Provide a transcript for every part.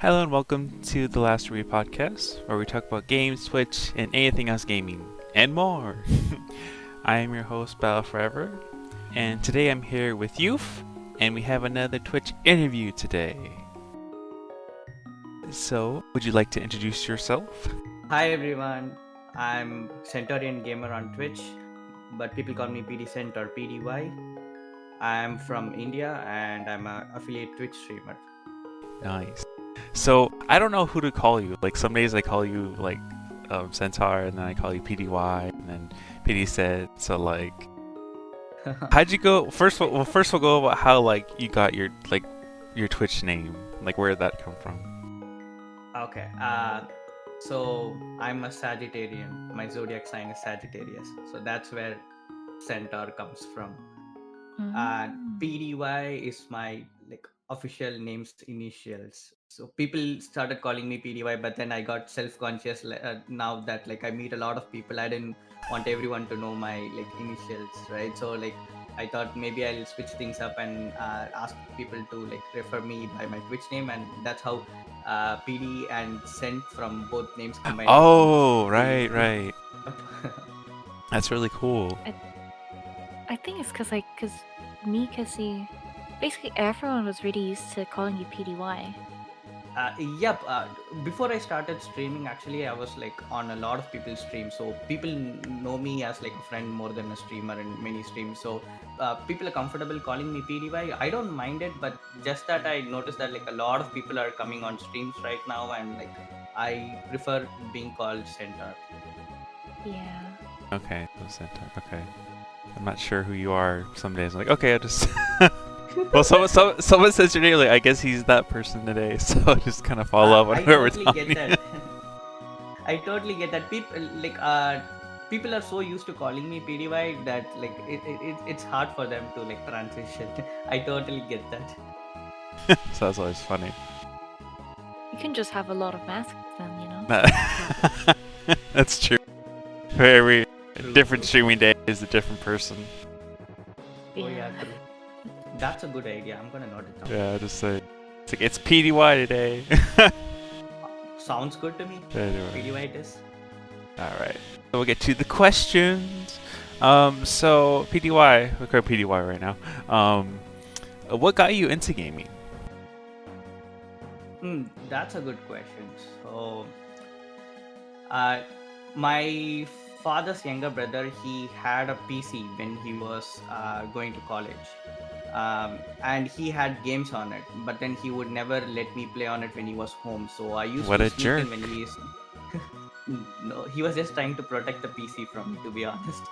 Hello and welcome to the Last Rupee podcast, where we talk about games, Twitch, and anything else gaming, and more. I am your host, Battle Forever, and today I'm here with Youth, and we have another Twitch interview today. So, would you like to introduce yourself? Hi everyone, I'm Centauriangamer on Twitch, but people call me PD Cent or PDY. I'm from India and I'm an affiliate Twitch streamer. Nice. So, I don't know who to call you. Like, some days I call you, Centaur, and then I call you PDY, and then PD said, so, how'd you go? First we'll go about how, you got your Twitch name. Like, where did that come from? Okay, so I'm a Sagittarian. My zodiac sign is Sagittarius, so that's where Centaur comes from. PDY is my official name's initials. So people started calling me PDY, but then I got self-conscious now that I meet a lot of people. I didn't want everyone to know my initials, right? So I thought maybe I'll switch things up and ask people to refer me by my Twitch name, and that's how PD and Sent from both names combined becomes Oh, PD. right. That's really cool. I think it's because me, Cassie, basically everyone was really used to calling you PDY. Yep. Before I started streaming, actually, I was on a lot of people's streams, so people know me as a friend more than a streamer in many streams. So people are comfortable calling me PDY. I don't mind it, but just that I noticed that a lot of people are coming on streams right now, and I prefer being called Centaur. Yeah. Okay, so Centaur. Okay, I'm not sure who you are. Some days I'm like, okay, I just. Well, someone says your name. Like, I guess he's that person today. So I just kind of follow up on I whoever totally telling get me. that. I totally get that. People are so used to calling me PDY that it's hard for them to transition. I totally get that. So that's always funny. You can just have a lot of masks then, you know? That's true. For every True, different true. streaming day is a different person. Oh yeah, true. That's a good idea. I'm gonna note it down. Yeah, just say it's PDY today. Sounds good to me. Anyway. PDY it is. All right. So we'll get to the questions. So PDY, we'll call PDY right now. What got you into gaming? That's a good question. So, my father's younger brother, he had a PC when he was going to college, and he had games on it. But then he would never let me play on it when he was home. So I used What to a sneak jerk. in when he is. No, he was just trying to protect the PC from me, to be honest.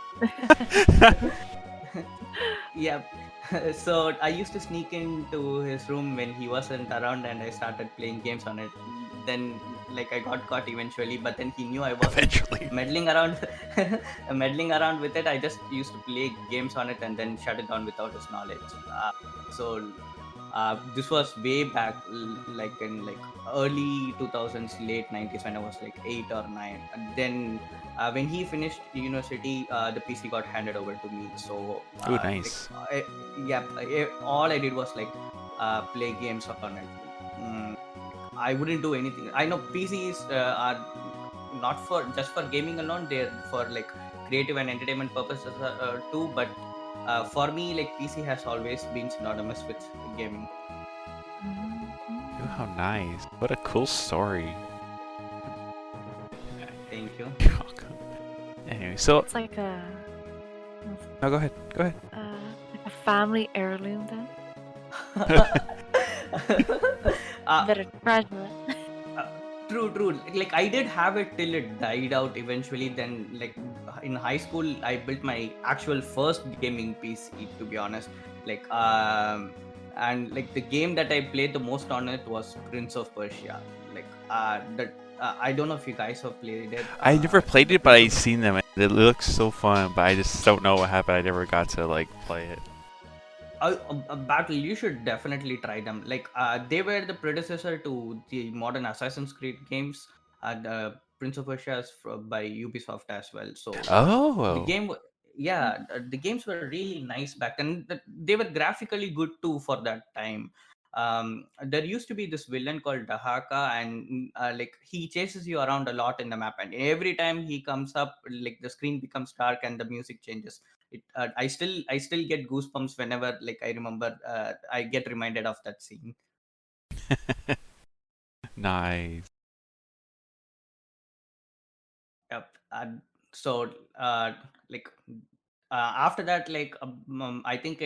Yeah. So I used to sneak into his room when he wasn't around, and I started playing games on it. Then I got caught eventually, but then he knew I wasn't Eventually. meddling around meddling around with it. I just used to play games on it and then shut it down without his knowledge. So this was way back, in early 2000s, late 90s, when I was 8 or 9. And then when he finished university, the PC got handed over to me. So Ooh, nice. all I did was play games on it. I wouldn't do anything. I know PCs are not for just for gaming alone. They're for creative and entertainment purposes too. But for me, PC has always been synonymous with gaming. Ooh, how nice. What a cool story. Thank you. You're welcome. Anyway, so It's like a no, go ahead. like a family heirloom then. Better treasure it. True. I did have it till it died out eventually. Then in high school, I built my actual first gaming PC, to be honest. And the game that I played the most on it was Prince of Persia. That I don't know if you guys have played it. I never played it, but Prince I've of seen them. It looks so fun, but I just don't know what happened. I never got to play it. a battle. You should definitely try them. They were the predecessor to the modern Assassin's Creed games, and Prince of Persia is by Ubisoft as well. So the Oh, game the games were really nice back then. They were graphically good too for that time. there used to be this villain called Dahaka, and like he chases you around a lot in the map, and every time he comes up, like the screen becomes dark and the music changes. I still get goosebumps whenever like I remember. I get reminded of that scene. Nice. Yep. So like after that, like I think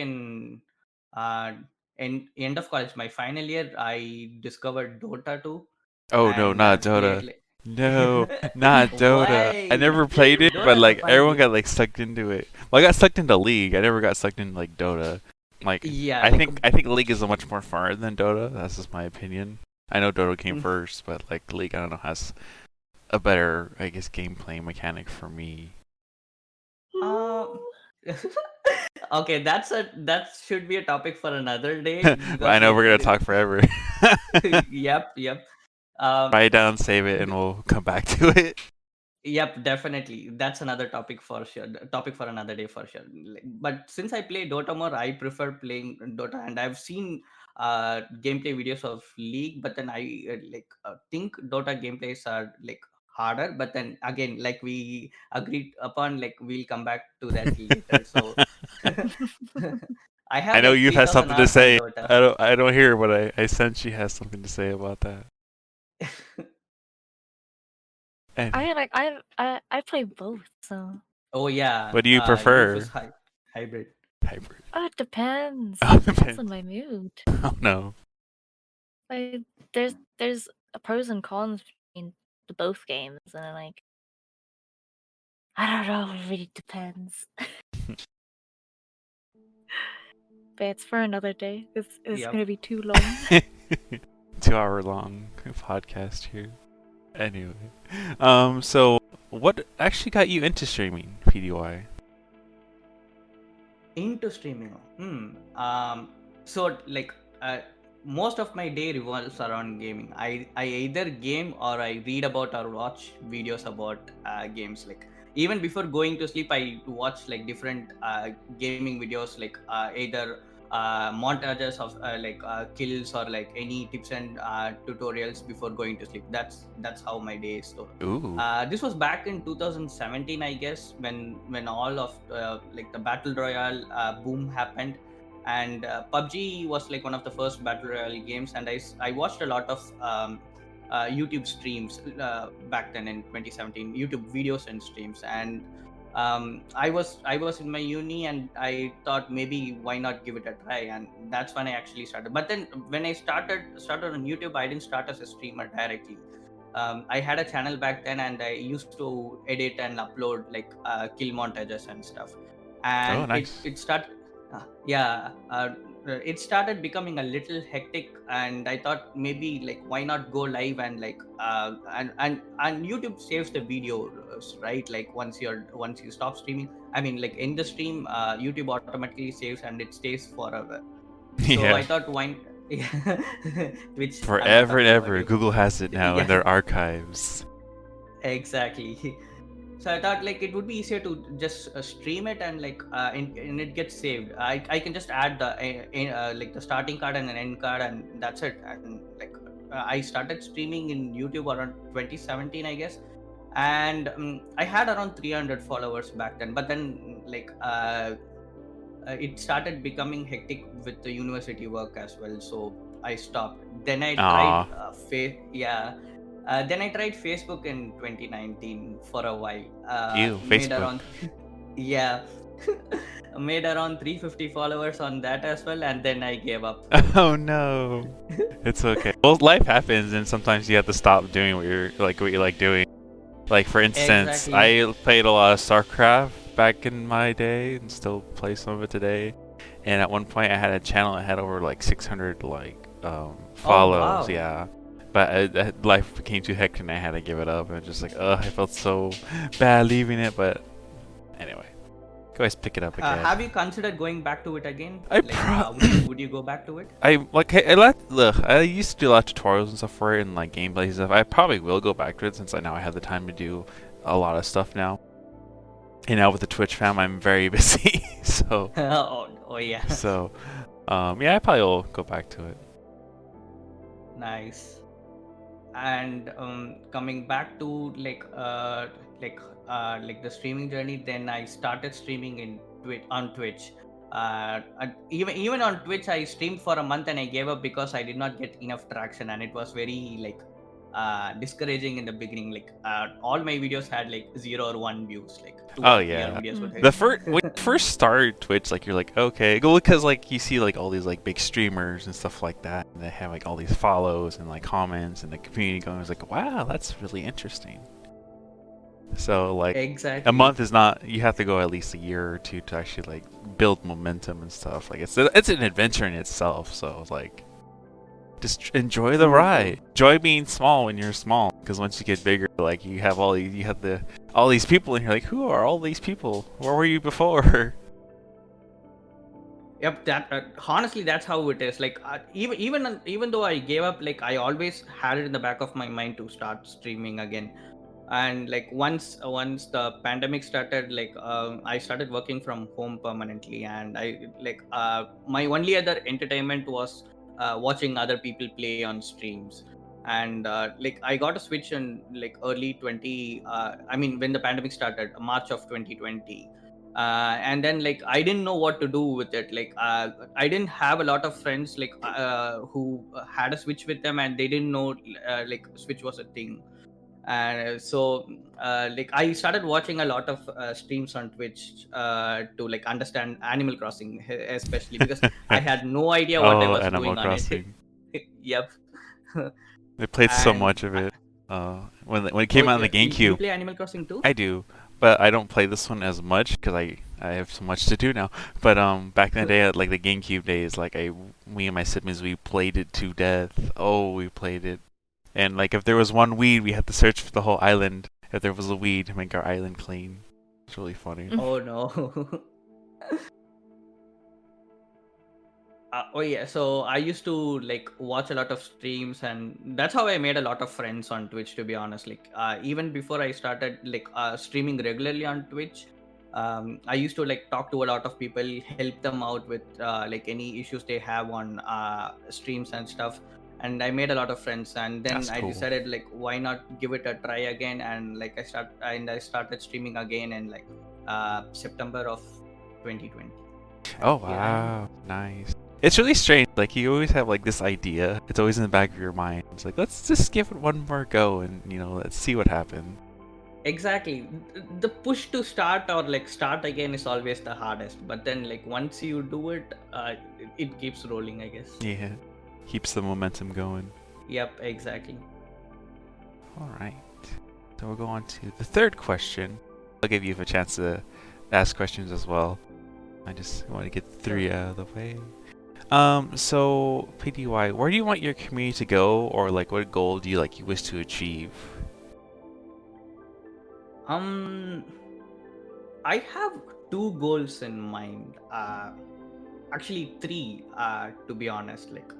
uh, in end of college, my final year, I discovered Dota 2, Oh no, and not I've played Dota. like. No, not Dota. I Why? never played it, but Dota is a like fun everyone game. got like sucked into it. Well, I got sucked into League. I never got sucked into like Dota. Like Yeah, I like think I think League is a much more fun than Dota. That's just my opinion. I know Dota came first, but like League, I don't know, has a better, I guess, gameplay mechanic for me. um. Okay, that should be a topic for another day I because know like we're gonna talk forever. yep. Um, Write it down, save it, and we'll come back to it. Yep, definitely. That's another topic for sure. Topic for another day for sure. But since I play Dota more, I prefer playing Dota, and I've seen gameplay videos of League. But then I think Dota gameplays are like harder. But then again, like we agreed upon, like we'll come back to that later. So I I have know like you've had 3,000 something to hours on say. Dota. I don't hear, but I sense she has something to say about that. And I play both, so Oh yeah, what do you Youth is prefer? hybrid. Hybrid. it depends. Oh, It depends depends. on my mood. Oh no. Like there's a pros and cons between the both games, and like I don't know. It really depends. But it's for another day. It's Yep. gonna be too long. 2 hour long podcast here. Anyway, so what actually got you into streaming, PDY? Into streaming. So like most of my day revolves around gaming. I either game or I read about or watch videos about games. Like even before going to sleep, I watch like different gaming videos, like either montages of kills or like any tips and tutorials before going to sleep. That's how my day is. So Ooh. this was back in 2017, I guess, when all of like the battle royale boom happened, and PUBG was like one of the first battle royale games, and I watched a lot of YouTube streams back then in 2017, YouTube videos and streams, and I was in my uni, and I thought maybe why not give it a try, and that's when I actually started. But then when I started on YouTube, I didn't start as a streamer directly. I had a channel back then, and I used to edit and upload like kill montages and stuff. Oh, And it nice. it started, yeah, it started becoming a little hectic, and I thought maybe like why not go live and like and YouTube saves the video, right? Like once you stop streaming, I mean like in the stream, YouTube automatically saves and it stays forever. So Yeah. I thought why. Which I'm not Forever and talking about ever, you. Google has it now in Yeah, their archives. exactly. So I thought like it would be easier to just stream it, and like and it gets saved. I can just add the like the starting card and an end card, and that's it. And like I started streaming in YouTube around 2017, I guess, and I had around 300 followers back then. But then like it started becoming hectic with the university work as well, so I stopped. Then I tried Aw. then I tried Facebook in 2019 for a while. Ew, Made Facebook. around yeah, made around 350 followers on that as well, and then I gave up. Oh no. It's okay. Well, life happens, and sometimes you have to stop doing what you like doing. Like for instance, Exactly. I played a lot of StarCraft back in my day, and still play some of it today. And at one point, I had a channel that had over like 600 Oh follows. wow. Yeah, but life became too hectic, and I had to give it up. And just like, I felt so bad leaving it. But anyway, go always pick it up again. Have you considered going back to it again? I Like, would you go back to it? I used to do a lot of tutorials and stuff for it, and like gameplay stuff. I probably will go back to it since I have the time to do a lot of stuff now. And now with the Twitch fam, I'm very busy. So Oh yeah. yeah, I probably will go back to it. Nice. And coming back to like the streaming journey, then I started streaming in Twitch. Even on Twitch, I streamed for a month and I gave up because I did not get enough traction, and it was very like discouraging in the beginning. Like all my videos had like 0 or 1 views, like 2 Oh or 3 yeah. videos would The have. when you first started Twitch, like you're like, okay, well, because like you see like all these like big streamers and stuff like that, and they have like all these follows and like comments and the community going. It's like, wow, that's really interesting. So like a Exactly. month is not. You have to go at least a year or two to actually like build momentum and stuff. Like it's an adventure in itself. So it's like, just enjoy the True, true. ride. Enjoy being small when you're small, because once you get bigger, like you have all these people, and you're like, who are all these people? Where were you before? Yep, that honestly, that's how it is. Like even though I gave up, like I always had it in the back of my mind to start streaming again. And like once the pandemic started, like I started working from home permanently, and I like my only other entertainment was watching other people play on streams. And like I got a switch in like early 20 I mean when the pandemic started, March of 2020. And then like I didn't know what to do with it. Like I didn't have a lot of friends like who had a switch with them, and they didn't know like switch was a thing. And so like I started watching a lot of streams on Twitch to like understand Animal Crossing, especially because I had no idea what I Oh, was Animal doing on it. Crossing. Yep. I played so And much of it. When it oh, came out on the you GameCube. play Animal Crossing too? I do, but I don't play this one as much because I have so much to do now. But back in the day, at like the GameCube days, like me and my siblings, we played it to death. Oh, we played it, and like if there was one weed, we had to search for the whole island. If there was a weed, to make our island clean. It's really funny. Oh no. Oh yeah, so I used to like watch a lot of streams, and that's how I made a lot of friends on Twitch, to be honest. Like even before I started like streaming regularly on Twitch, I used to like talk to a lot of people, help them out with like any issues they have on streams and stuff. And I made a lot of friends, and then That's I cool. decided like why not give it a try again. And like I started streaming again in like September of 2020. Oh Yeah. wow, nice. It's really strange. Like you always have like this idea. It's always in the back of your mind. It's like, let's just give it one more go, and let's see what happens. Exactly. The push to start or like start again is always the hardest. But then like once you do it, it keeps rolling, I guess. Yeah, keeps the momentum going. Yep, exactly. All right. So we'll go on to the third question. I'll give you a chance to ask questions as well. I just want to get 3 out of the way. So PDY, where do you want your community to go, or like what goal do you wish to achieve? I have 2 goals in mind. Actually 3, to be honest. Like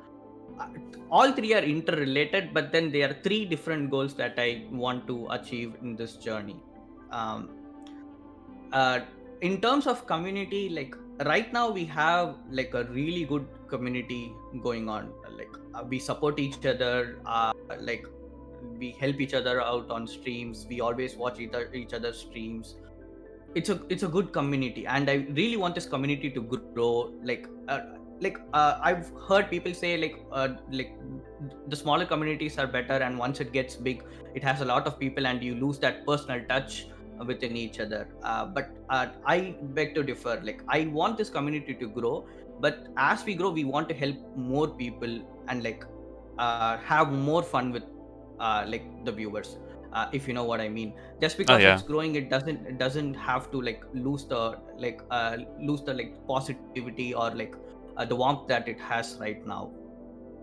uh, all 3 are interrelated, but then there are 3 different goals that I want to achieve in this journey. Um, in terms of community, like right now we have like a really good community going on. Like we support each other, like we help each other out on streams, we always watch each other's streams. It's a good community, and I really want this community to grow. I've heard people say like the smaller communities are better, and once it gets big, it has a lot of people and you lose that personal touch within each other. But I beg to differ. Like I want this community to grow, but as we grow, we want to help more people and like have more fun with like the viewers, if you know what I mean. Just because yeah. it's growing, it doesn't have to like lose the positivity or like the warmth that it has right now.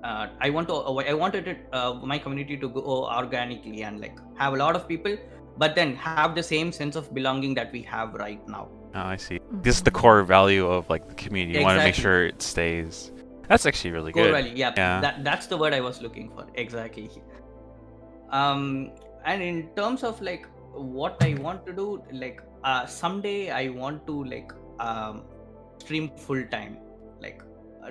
I wanted it my community to go organically and like have a lot of people, but then have the same sense of belonging that we have right now. Oh, I see. This is the core value of like the community. You want to make Exactly. sure it stays. That's actually really Core good. value, yeah. Yeah. That's the word I was looking for. Exactly. And in terms of like what I want to do, like someday I want to like stream full time. Like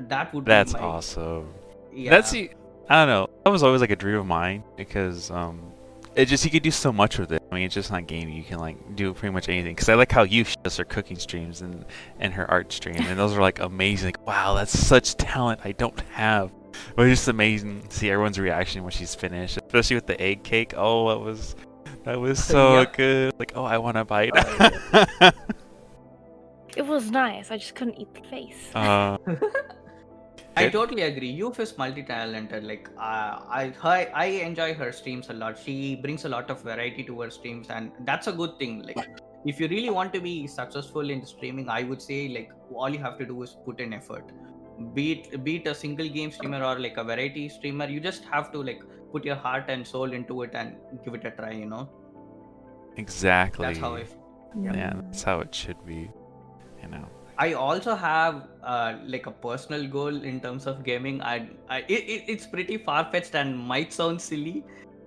that would That's be my awesome. yeah. That's I don't know. that was always like a dream of mine because it just you could do so much with it. I mean, it's just not gaming. You can like do pretty much anything. Because I like how you does her cooking streams and her art stream, and those are like amazing. Like, wow, that's such talent I don't have. But it's just amazing to see everyone's reaction when she's finished, especially with the egg cake. Oh, that was so Yeah. good. Like, oh, I want to bite. It was nice. I just couldn't eat the face. I Good. totally agree. Youth is multi-talented. Like I enjoy her streams a lot. She brings a lot of variety to her streams, and that's a good thing. Like if you really want to be successful in streaming, I would say like all you have to do is put in effort. Be it a single game streamer or like a variety streamer, you just have to like put your heart and soul into it and give it a try. Exactly. That's how I. Yeah, that's how it should be. You know. I also have like a personal goal in terms of gaming. It's pretty far-fetched and might sound silly.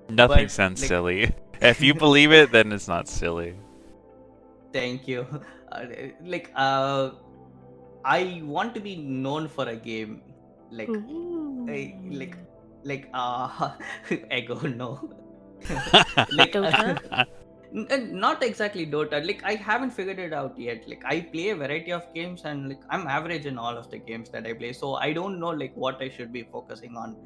Nothing But, sounds like- silly. If you believe it, then it's not silly. Thank you. I want to be known for a game. Like Ooh. Ego, no. Like, Dota? Not exactly Dota. Like I haven't figured it out yet. Like I play a variety of games and like I'm average in all of the games that I play. So I don't know like what I should be focusing on.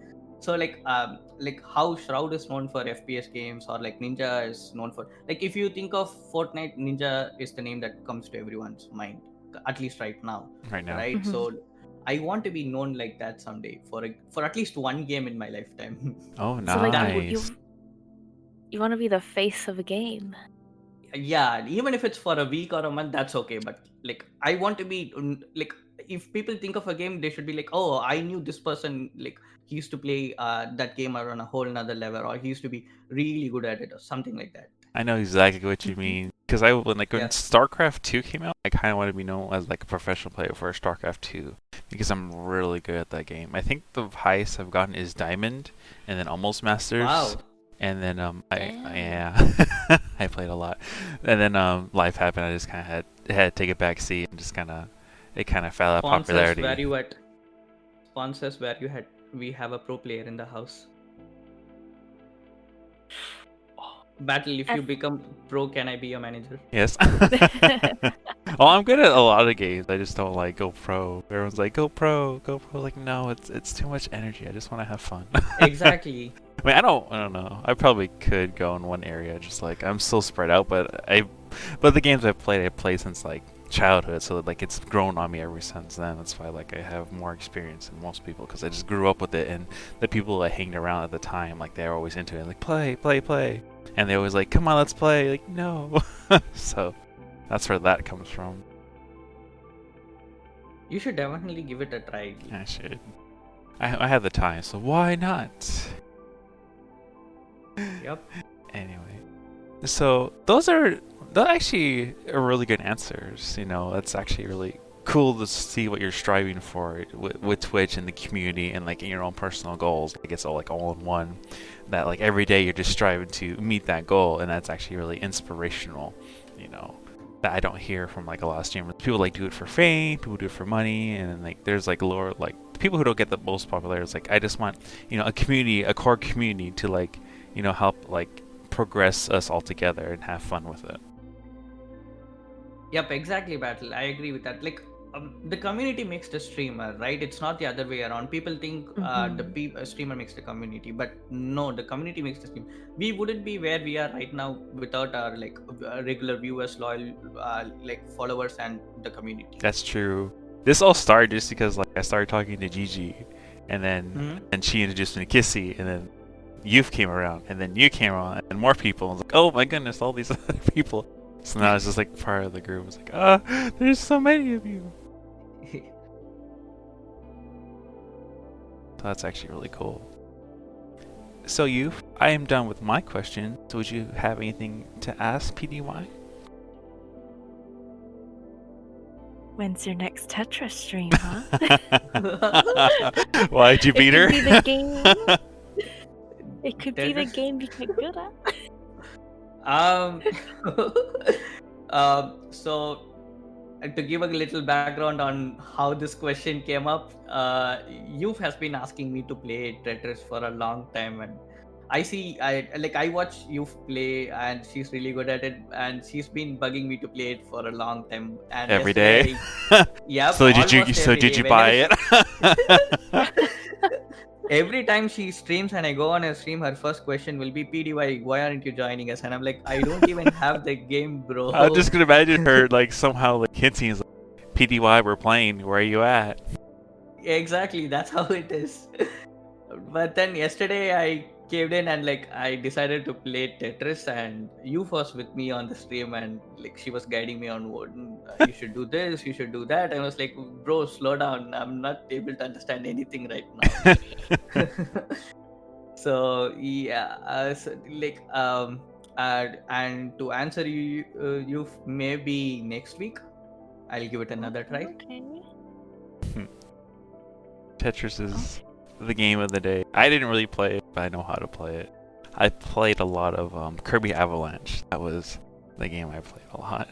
So like how Shroud is known for FPS games or like Ninja is known for like if you think of Fortnite, Ninja is the name that comes to everyone's mind, at least right now. Right now. Right? Mhm. So I want to be known like that someday for at least one game in my lifetime. Oh, So like nice. you want to be the face of a game. Yeah, even if it's for a week or a month, that's okay. But like I want to be like if people think of a game, they should be like, oh, I knew this person, like he used to play that game on a whole nother level, or he used to be really good at it or something like that. I know exactly what you Mhm. mean. Because when Yeah. StarCraft 2 came out, I kind of wanted to be known as like a professional player for StarCraft 2 because I'm really good at that game. I think the highest I've gotten is Diamond, and then almost Masters. Wow. And then Yeah. I played a lot, and then life happened. I just kind of had to take a back seat and just kind of fell out of Sponsors popularity. where you at? Sponsors where you had? We have a pro player in the house. Battle, if you become pro, can I be your manager? Yes. Well, I'm good at a lot of games. I just don't like go pro. Everyone's like go pro, go pro. Like no, it's too much energy. I just want to have fun. Exactly. I mean, I don't know. I probably could go in one area. Just like I'm still spread out, but the games I played since like childhood, so like it's grown on me ever since then. That's why like I have more experience than most people because I just grew up with it, and the people that hanged around at the time, like they're always into it, like play, and they always like, come on, let's play. Like no, so that's where that comes from. You should definitely give it a try. I should. I have the time, so why not? Yep. Anyway, so those actually are really good answers. You know, that's actually really cool to see what you're striving for with Twitch and the community and like in your own personal goals. I guess all in one. That like every day you're just striving to meet that goal, and that's actually really inspirational. You know, that I don't hear from like a lot of streamers. People like do it for fame, people do it for money, and then like there's like lower like people who don't get the most popular. It's like I just want a core community to like help like progress us all together and have fun with it. Yep, exactly, Battle. I agree with that. Like, the community makes the streamer, right? It's not the other way around. People think the streamer makes the community, but no, the community makes the stream. We wouldn't be where we are right now without our like regular viewers, loyal like followers, and the community. That's true. This all started just because like I started talking to Gigi, and then and she introduced me to Kissy, and then Youth came around, and then you came on, and more people. I was like, oh my goodness, all these other people. So now it's just like part of the group. It's like, there's so many of you. So that's actually really cool. So Youth, I am done with my question. So would you have anything to ask PDY? When's your next Tetris stream, huh? Why'd you beat her? It could be the game. It could be the Tetris? game you get good at. So to give a little background on how this question came up, Youth has been asking me to play Tetris for a long time, and I watch Youth play, and she's really good at it, and she's been bugging me to play it for a long time. And Every yesterday, day. yep, So almost every did day. you buy Whenever it? every time she streams and I go on her stream, her first question will be, PDY, why aren't you joining us? And I'm like, I don't even have the game, bro. I'm just gonna imagine her like somehow like hinting, like, PDY, we're playing. Where are you at? Exactly, that's how it is. But then yesterday I caved in and like I decided to play Tetris, and you was with me on the stream, and like she was guiding me on what you should do this, you should do that. I was like, bro, slow down. I'm not able to understand anything right now. So yeah, and to answer you, you maybe next week I'll give it another try. Okay. Tetris is the game of the day. I didn't really play it, but I know how to play it. I played a lot of Kirby Avalanche. That was the game I played a lot.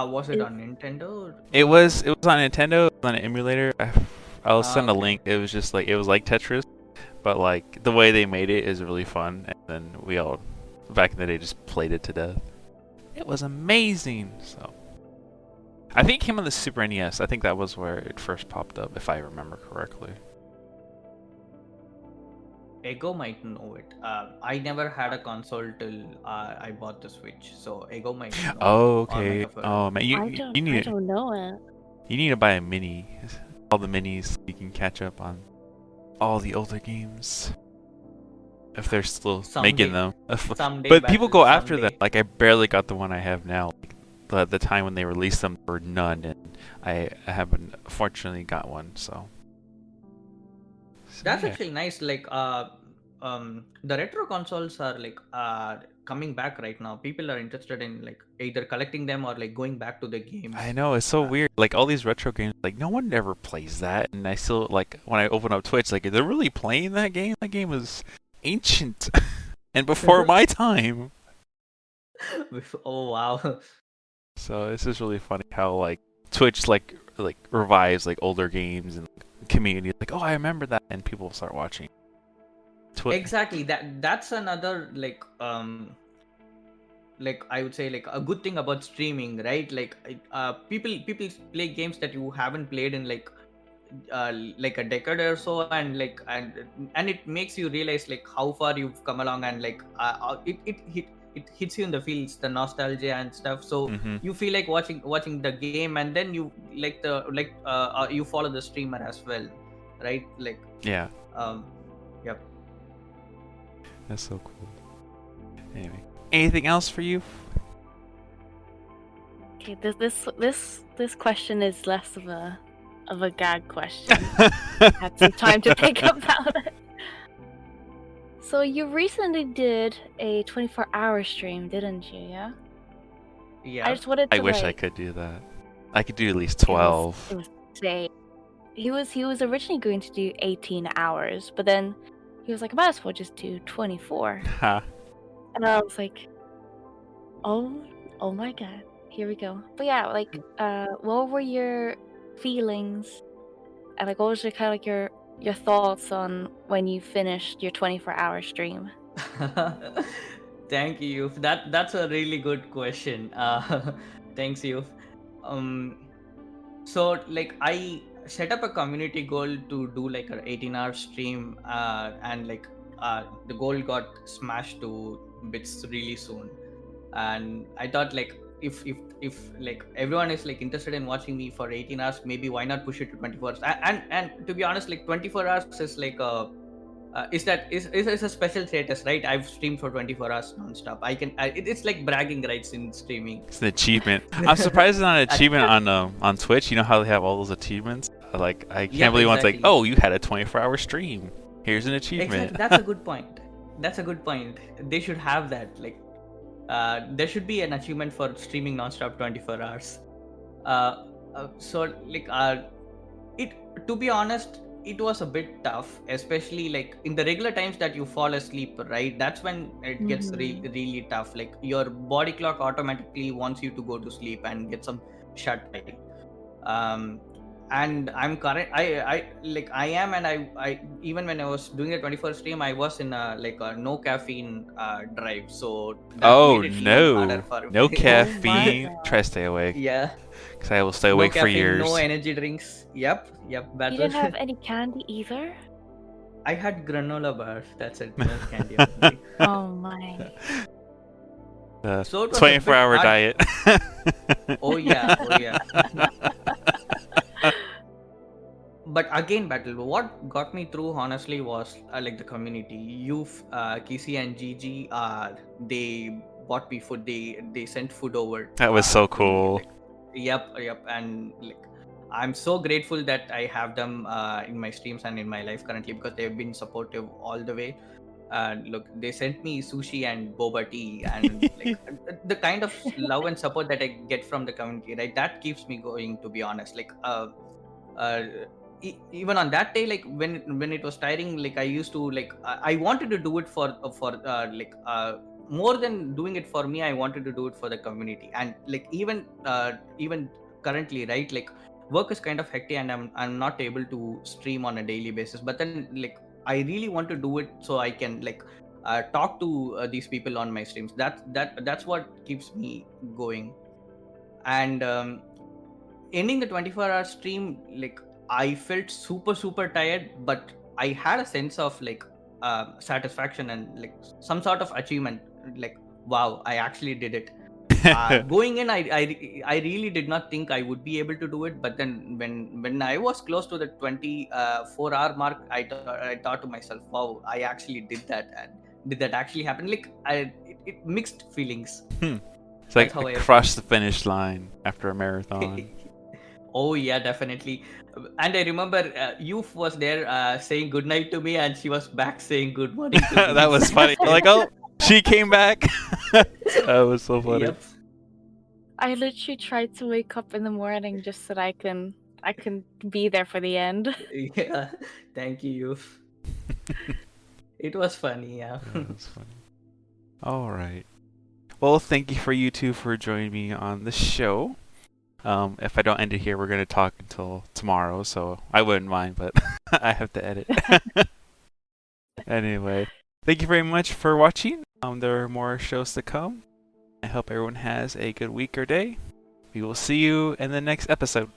Was it on Nintendo? It was on Nintendo, it was on an emulator. I'll send a Okay. link. It was like Tetris, but like the way they made it is really fun. And then we all back in the day just played it to death. It was amazing. So I think it came on the Super NES. I think that was where it first popped up, if I remember correctly. Ego might know it. I never had a console till I bought the Switch, so Ego might know. Oh, Or might okay. have heard. Oh man, I you don't need know it. you need to buy a mini. All the minis, so you can catch up on all the older games if they're still making them. Someday, But people go after them. someday. Like I barely got the one I have now. Like, the time when they released them were none, and I haven't fortunately got one. So That's yeah. actually nice. Like the retro consoles are like coming back right now. People are interested in like either collecting them or like going back to the games. I know, it's so weird. Like all these retro games, like no one ever plays that, and I still like when I open up Twitch, like they're really playing that game. That game is ancient and before my time. Oh wow. So it's just really funny how like Twitch like revives like older games and community. Like, oh, I remember that, and people start watching. Exactly. That's another like I would say like a good thing about streaming, right? Like people play games that you haven't played in like a decade or so, and like and it makes you realize like how far you've come along, and like it hits you in the feels, the nostalgia and stuff. So you feel like watching the game, and then you like you follow the streamer as well, right? Like Yeah, yep. that's so cool. Anyway, anything else for you? Okay, this question is less of a gag question. Had some time to think about it. So you recently did a 24-hour stream, didn't you? Yeah. Yeah. I just wanted to. I wish I could do that. I could do at least 12. It was insane. He was originally going to do 18 hours, but then he was like, I might as well just do 24. Ha. And I was like, oh my god, here we go. But yeah, like, what were your feelings, and like, what was your kind of like your thoughts on when you finished your 24-hour stream? Thank you. That's a really good question. Thanks, you. So like I set up a community goal to do like an 18-hour stream, and like the goal got smashed to bits really soon. And I thought like if like everyone is like interested in watching me for 18 hours, maybe why not push it to 24 hours? And to be honest, like 24 hours is like a is a special status, right? I've streamed for 24 hours non-stop. It's like bragging rights in streaming. It's an achievement. I'm surprised it's not an achievement on Twitch. You know how they have all those achievements? Like, I can't believe one's like, oh, you had a 24-hour stream. Here's an achievement. Exactly. That's a good point. That's a good point. They should have that. Like, there should be an achievement for streaming non-stop 24 hours. So like it, to be honest, it was a bit tough, especially like in the regular times that you fall asleep, right? That's when it gets really tough. Like your body clock automatically wants you to go to sleep and get some shut eye. And I'm current. I am, and I even when I was doing the 21st stream, I was in a no caffeine drive, so that Oh made it even harder no, for no me. caffeine. God. Try to stay awake, Yeah, because I will stay no awake for caffeine, years. no energy drinks. Yep, You battle. didn't have any candy either? I had granola bars. That's it. No candy. Or something. Oh my. So it was a 24-hour bit diet. Oh yeah, oh yeah. But again, battle. What got me through honestly was like the community. You, Kisi and Gigi, they bought me food. They sent food over. That was so to me, cool. like, yep, and like I'm so grateful that I have them in my streams and in my life currently, because they've been supportive all the way. Look, they sent me sushi and boba tea, and like the kind of love and support that I get from the community, right? That keeps me going, to be honest. Like even on that day, like when it was tiring, like I used to like I wanted to do it for more than doing it for me. I wanted to do it for the community. And like even currently, right, like work is kind of hectic, and I'm not able to stream on a daily basis, but then like I really want to do it so I can like talk to these people on my streams. That's what keeps me going. And ending the 24-hour stream, like I felt super tired, but I had a sense of like satisfaction and like some sort of achievement. Like, wow, I actually did it. Going in, I really did not think I would be able to do it, but then when I was close to the 24-hour mark, I thought to myself, wow, I actually did that. And did that actually happen? Like it mixed feelings. It's like That's how I across the finish line after a marathon. Oh yeah, definitely. And I remember Youth was there saying good night to me, and she was back saying good morning to me. That was funny. Like, oh, she came back. That was so funny. Yep. I literally tried to wake up in the morning just so that I can be there for the end. Yeah. Thank you, Youth. It was funny, yeah. That was funny. All right. Well, thank you for you two for joining me on the show. If I don't end it here, we're going to talk until tomorrow, so I wouldn't mind, but I have to edit. Anyway, thank you very much for watching. There are more shows to come. I hope everyone has a good week or day. We will see you in the next episode.